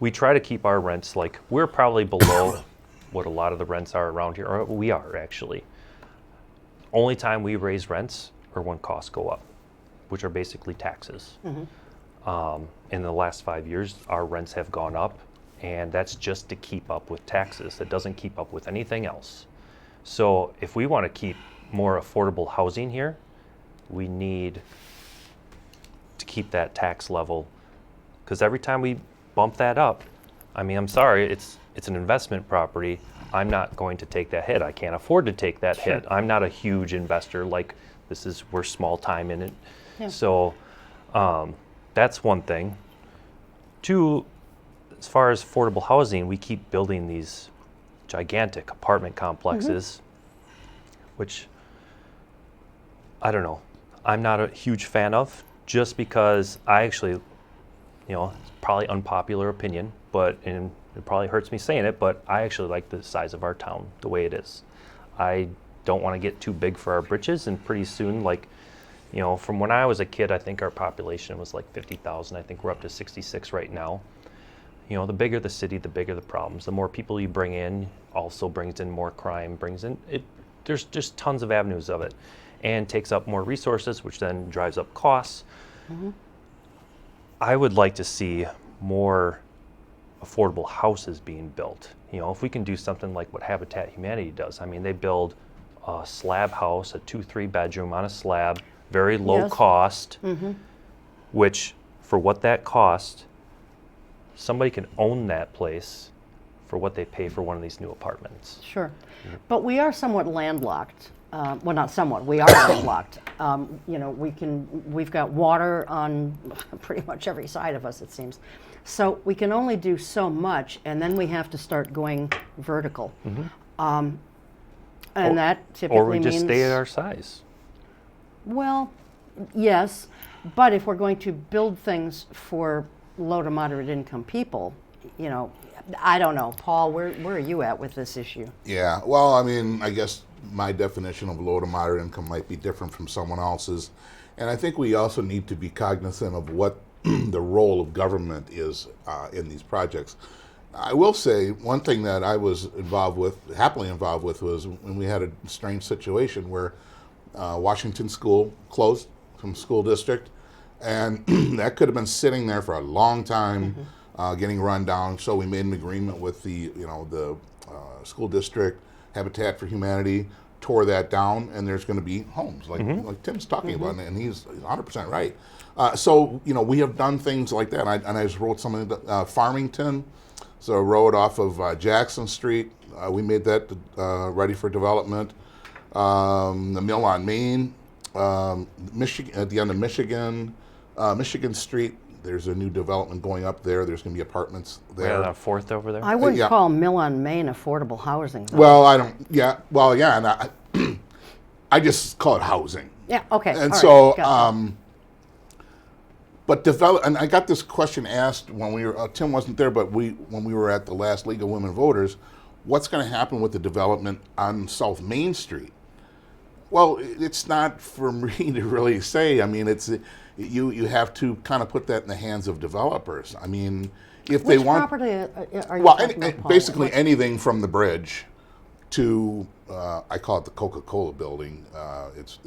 We try to keep our rents like we're probably below what a lot of the rents are around here. Or we are actually. Only time we raise rents are when costs go up, which are basically taxes. In the last 5 years, our rents have gone up, and that's just to keep up with taxes. That doesn't keep up with anything else. So if we want to keep more affordable housing here, we need to keep that tax level, because every time we bump that up, I mean, I'm sorry, it's an investment property. I'm not going to take that hit. I can't afford to take that hit. I'm not a huge investor. Like we're small time in it. Yeah. So that's one thing. Two, as far as affordable housing, we keep building these gigantic apartment complexes, which I don't know. I'm not a huge fan of, just because I actually, it's probably unpopular opinion, and it probably hurts me saying it, but I actually like the size of our town the way it is. I don't want to get too big for our britches, and pretty soon, from when I was a kid, I think our population was like 50,000. I think we're up to 66 right now. The bigger the city, the bigger the problems. The more people you bring in also brings in more crime, there's just tons of avenues of it, and takes up more resources, which then drives up costs. I would like to see more affordable houses being built. If we can do something like what Habitat Humanity does. I mean, they build a slab house, a 2-3 bedroom on a slab, very low Yes. cost, which for what that cost, somebody can own that place for what they pay for one of these new apartments. Sure. But we are somewhat landlocked. Well, not somewhat, we are landlocked. We've got water on pretty much every side of us, it seems. So we can only do so much, and then we have to start going vertical. And that typically Or we just means, stay at our size. well, yes, but if we're going to build things for low to moderate income people, I don't know. Paul, where are you at with this issue? Yeah, well, I mean, I guess my definition of low to moderate income might be different from someone else's. And I think we also need to be cognizant of what the role of government is in these projects. I will say one thing that I was happily involved with, was when we had a strange situation where Washington School closed from school district, and that could have been sitting there for a long time, getting run down. So we made an agreement with the school district, Habitat for Humanity, tore that down, and there's going to be homes like Tim's talking about, and he's 100% right. So we have done things like that, and I just wrote something. Farmington, so a road off of Jackson Street, we made that ready for development. The mill on Main, Michigan, at the end of Michigan Street, there's a new development going up there. There's going to be apartments there. Yeah, on 4th over there. I wouldn't yeah. call Mill on Main affordable housing, though. Well, I don't. Yeah. Well, yeah, and I just call it housing. Yeah, okay. And all so, right, gotcha. but and I got this question asked when we were. Tim wasn't there, but when we were at the last League of Women Voters, what's going to happen with the development on South Main Street? Well, it's not for me to really say. I mean, you have to kind of put that in the hands of developers. I mean, if they Which want, property are you well, talking about, Paul? basically anything from the bridge to I call it the Coca-Cola building. It's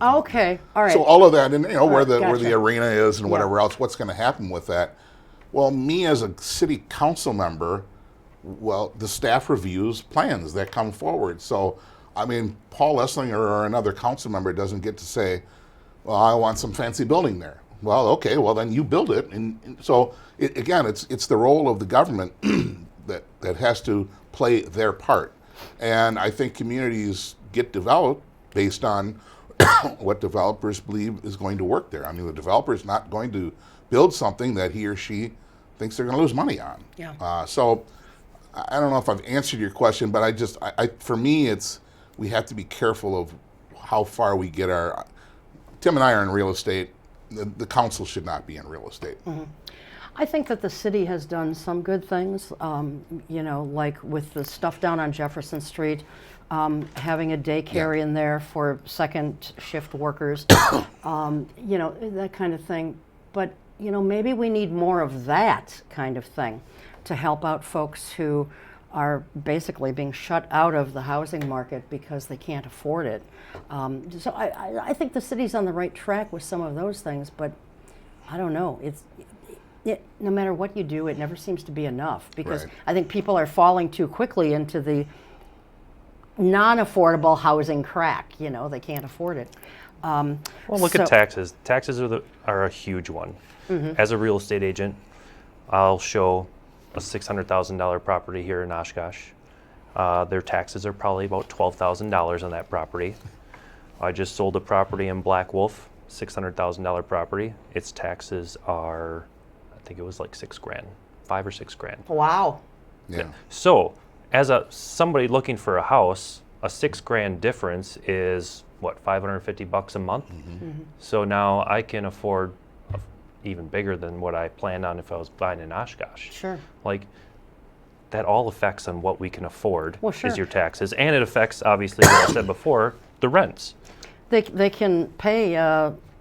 Okay, all right. so all of that, and where right, the gotcha. arena is and Yeah. whatever else. What's going to happen with that? Well, me as a city council member, well, the staff reviews plans that come forward. So, I mean, Paul Esslinger or another council member doesn't get to say, well, I want some fancy building there. Well, okay, well then you build it. And so again, it's the role of the government that has to play their part. And I think communities get developed based on what developers believe is going to work there. I mean, the developer is not going to build something that he or she thinks they're going to lose money on. Yeah. So I don't know if I've answered your question, but for me, we have to be careful of how far we get Tim and I are in real estate. The council should not be in real estate. Mm-hmm. I think that the city has done some good things, like with the stuff down on Jefferson Street, having a daycare in there for second shift workers, that kind of thing. But, maybe we need more of that kind of thing to help out folks who are basically being shut out of the housing market because they can't afford it. So I think the city's on the right track with some of those things, but I don't know. No matter what you do, it never seems to be enough, because Right. I think people are falling too quickly into the non-affordable housing crack. They can't afford it. Well, look at taxes. Taxes are a huge one. As a real estate agent, I'll show a $600,000 property here in Oshkosh. Their taxes are probably about $12,000 on that property. I just sold a property in Black Wolf, $600,000 property. Its taxes are, I think it was like $6,000, $5 or $6,000. Wow. Yeah. So, as somebody looking for a house, a $6,000 difference is what, $550 a month? So now I can afford even bigger than what I planned on if I was buying in Oshkosh. Sure. Like, that all affects on what we can afford. Well, sure. Is your taxes, and it affects, obviously, what I said before, the rents. They can pay.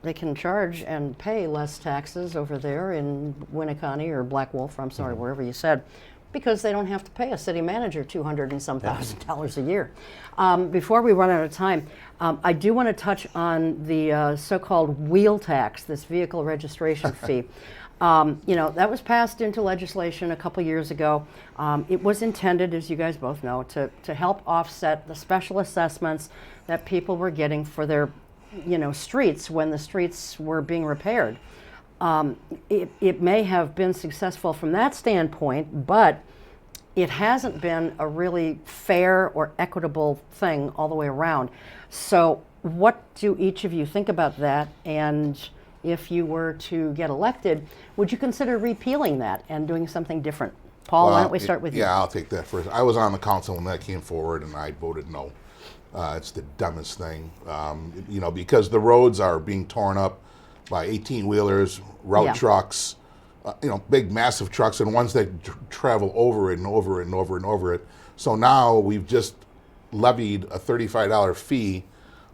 They can charge and pay less taxes over there in Winneconne or Black Wolf. I'm sorry, wherever you said, because they don't have to pay a city manager $200 and some $1,000 a year. Before we run out of time, I do want to touch on the so-called wheel tax, this vehicle registration fee. That was passed into legislation a couple years ago. It was intended, as you guys both know, to help offset the special assessments that people were getting for their, streets when the streets were being repaired. It may have been successful from that standpoint, but it hasn't been a really fair or equitable thing all the way around. So what do each of you think about that? And if you were to get elected, would you consider repealing that and doing something different? Paul, why don't we start with you? Yeah, I'll take that first. I was on the council when that came forward, and I voted no. It's the dumbest thing, because the roads are being torn up by 18-wheelers, route trucks, big, massive trucks, and ones that travel over it and over it and over and over it. So now we've just levied a $35 fee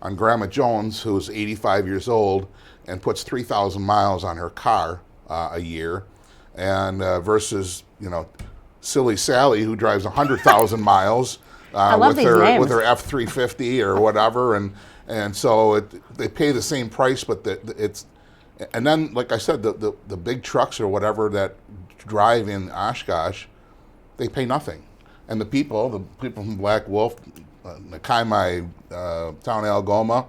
on Grandma Jones, who's 85 years old and puts 3,000 miles on her car a year, and versus, Silly Sally, who drives 100,000 miles with her F-350 or whatever, and so they pay the same price, but and then, like I said, the big trucks or whatever that drive in Oshkosh, they pay nothing, and the people from Black Wolf, Nakaimai, Town Algoma,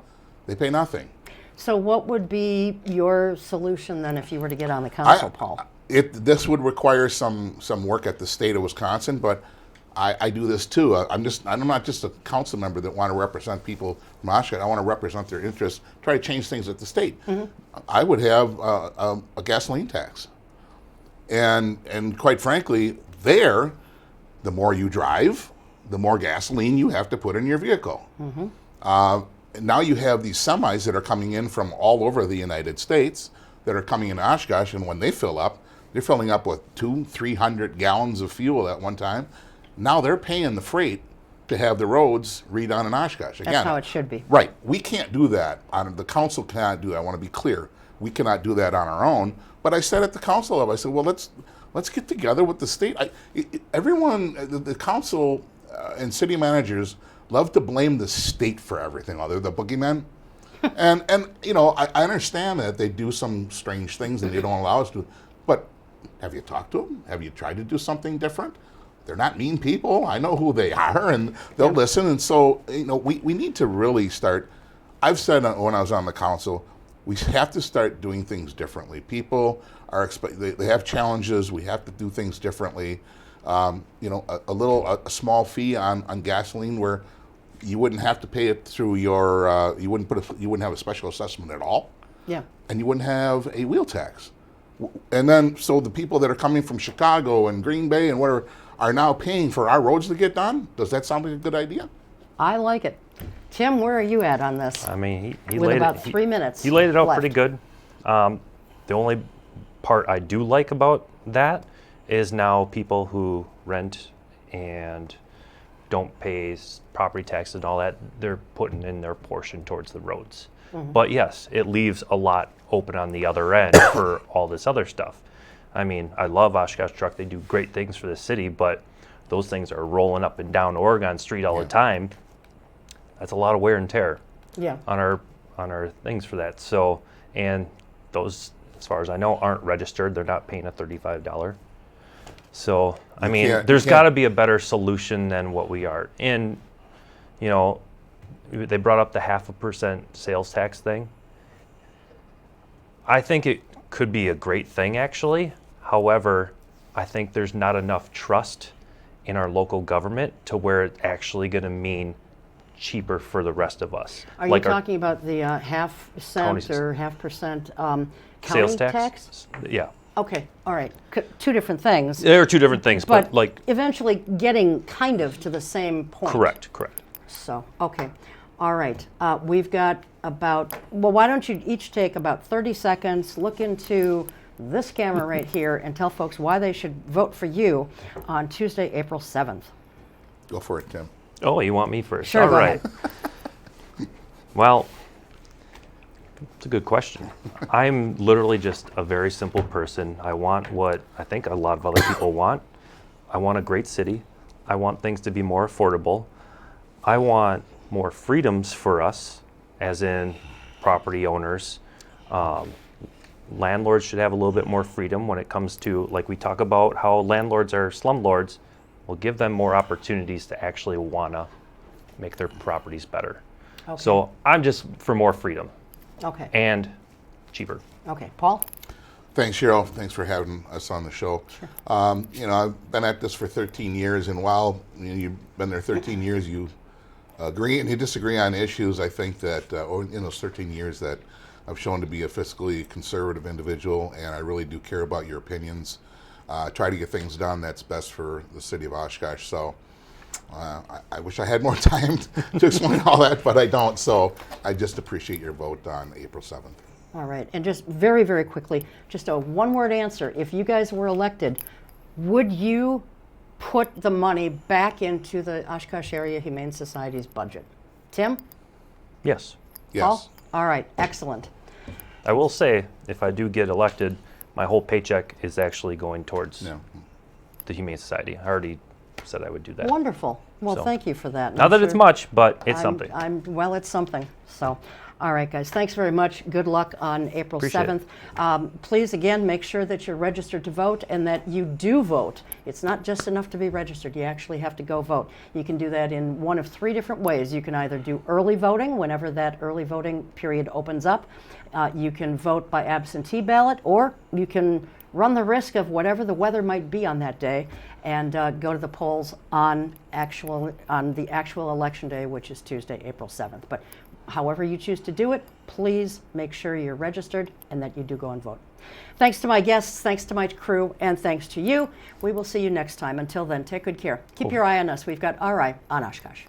they pay nothing. So what would be your solution then if you were to get on the council, Paul? This would require some work at the state of Wisconsin, but I do this too. I'm not just a council member that want to represent people from Oshkosh. I want to represent their interests, try to change things at the state. I would have a gasoline tax, and quite frankly, the more you drive, the more gasoline you have to put in your vehicle. Now you have these semis that are coming in from all over the United States that are coming into Oshkosh, and when they fill up, they're filling up with 200-300 gallons of fuel at one time. Now they're paying the freight to have the roads redone in Oshkosh. Again, That's how it should be. Right. We can't do that. The council cannot do that. I want to be clear. We cannot do that on our own. But I said at the council level, I said, well, let's get together with the state. Everyone, the council and city managers love to blame the state for everything. They're the boogeymen. and I understand that they do some strange things and they don't allow us to. But have you talked to them? Have you tried to do something different? They're not mean people. I know who they are, and they'll listen. And so, we need to really start. I've said when I was on the council, we have to start doing things differently. People are they have challenges. We have to do things differently. A small fee on gasoline where you wouldn't have to pay it through your, you wouldn't have a special assessment at all, Yeah. and you wouldn't have a wheel tax. And then, so the people that are coming from Chicago and Green Bay and whatever are now paying for our roads to get done? Does that sound like a good idea? I like it. Tim, where are you at on this? I mean, he With laid about it, 3 minutes He laid it out left. pretty good. The only part I do like about that is now people who rent and don't pay property taxes and all that, they're putting in their portion towards the roads. But yes, it leaves a lot open on the other end for all this other stuff. I mean, I love Oshkosh Truck. They do great things for the city, but those things are rolling up and down Oregon Street all the time. That's a lot of wear and tear Yeah. on our things for that. So, and those, as far as I know, aren't registered. They're not paying a $35. So, I mean, there's got to be a better solution than what we are. And, you know, they brought up the 0.5% sales tax thing. I think it could be a great thing, actually. However, I think there's not enough trust in our local government to where it's actually going to mean cheaper for the rest of us. Are you Like our talking about the 0.5% or 0.5% county sales tax? Yeah. Okay, all right. Two different things. There are two different things, but like, eventually getting kind of to the same point. correct. So, okay. All right. We've got about, well, why don't you each take about 30 seconds, look into this camera right here, and tell folks why they should vote for you on Tuesday, April 7th. Go for it, Tim. Oh, you want me first? Sure, All go right. ahead. Well, it's a good question. I'm literally just a very simple person. I want what I think a lot of other people want. I want a great city. I want things to be more affordable. I want more freedoms for us, as in property owners. Landlords should have a little bit more freedom when it comes to, like we talk about how landlords are slumlords. We'll give them more opportunities to actually want to make their properties better. Okay. So I'm just for more freedom Okay. and cheaper. Okay. Paul? Thanks, Cheryl. Thanks for having us on the show. You know, I've been at this for 13 years, and while you've been there 13 years, you agree and you disagree on issues. I think that in those 13 years that I've shown to be a fiscally conservative individual, and I really do care about your opinions. Try to get things done that's best for the city of Oshkosh. So I wish I had more time to explain all that, but I don't. So I just appreciate your vote on April 7th. All right. And just very, very quickly, just a one-word answer. If you guys were elected, would you put the money back into the Oshkosh Area Humane Society's budget? Tim? Yes. Yes. Paul? All right. Excellent. I will say, if I do get elected, my whole paycheck is actually going towards Yeah. the Humane Society. I already said I would do that. Wonderful. Well, So, thank you for that. Not that it's much, but it's something. Well, it's something. So, all right, guys. Thanks very much. Good luck on April Appreciate 7th. Please, again, make sure that you're registered to vote and that you do vote. It's not just enough to be registered. You actually have to go vote. You can do that in one of three different ways. You can either do early voting whenever that early voting period opens up. You can vote by absentee ballot, or you can run the risk of whatever the weather might be on that day and go to the polls on the actual election day, which is Tuesday, April 7th. But however you choose to do it, please make sure you're registered and that you do go and vote. Thanks to my guests, thanks to my crew, and thanks to you. We will see you next time. Until then, take good care. Keep your eye on us. We've got our eye on Oshkosh.